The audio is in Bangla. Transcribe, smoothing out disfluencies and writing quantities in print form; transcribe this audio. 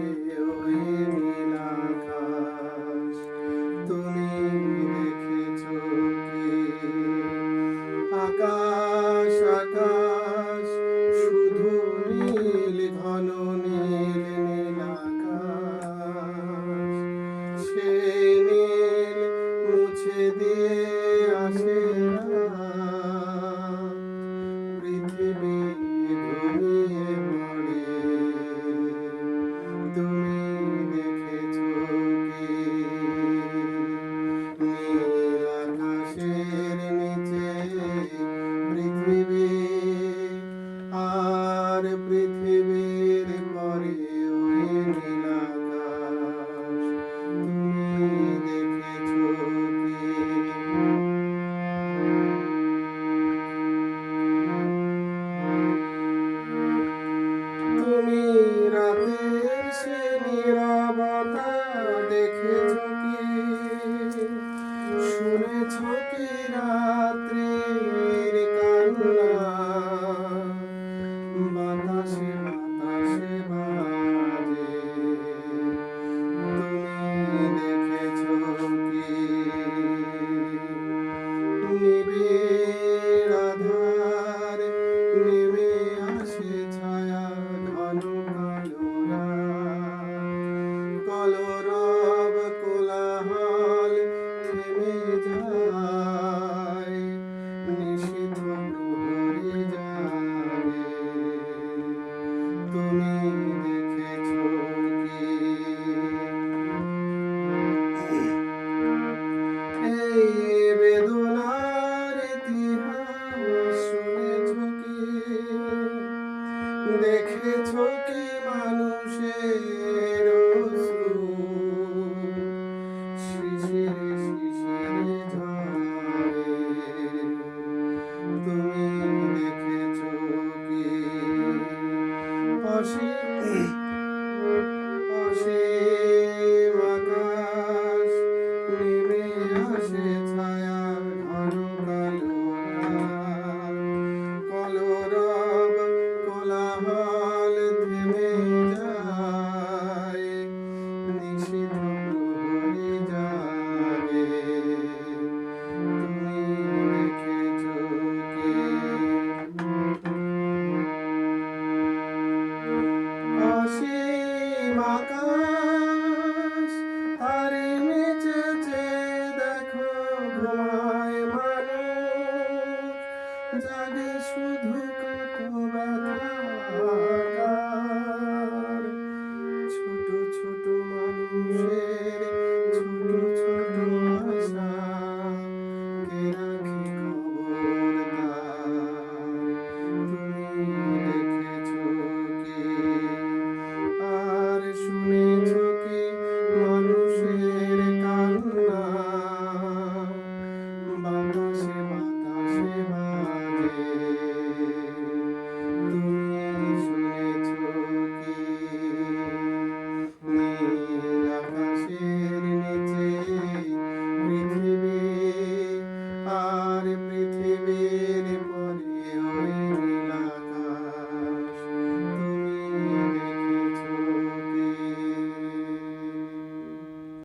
ওই নীল আকাশ তুমি দেখেছো কি? আকাশ আকাশ শুধু নীল, ঘন নীল নীল আকাশ। সেই নীল মুছে দিয়ে আসে না, পৃথিবী ঘুমিয়ে পড়ে। তুমি দেখেছো কি? নীল আকাশের নিচে পৃথিবী, আর পৃথিবীর পরে ওই নীল আকাশ তুমি দেখেছো কি? তুমি রাতের সে নীরবতা দেখেছো কি? শুনেছো কি রাত্রির কান্না? বাতাসে বাতাসে বাজে। তুমি দেখেছো কি? নিবিড় আধার নেমে আসে ছায়া, ঘন কালো রাত। কলরব কোলাহল থেমে যায়, নিশীথ প্রহরী জাগে। তুমি দেখেছো কি? এই বেদনার ইতিহাস শুনেছো কি? দেখেছো কি মানুষের অশ্রু শিশিরে শিশিরে ঝরে? তুমি দেখেছো কি? অসীম আকাশ নেমে আসে ছায়া, ঘন কালো রাত। কলরব কোলাহল থেমে যায়, নিশীথ প্রহরী জাগে। তুমি দেখেছো কি? অসীম আকাশ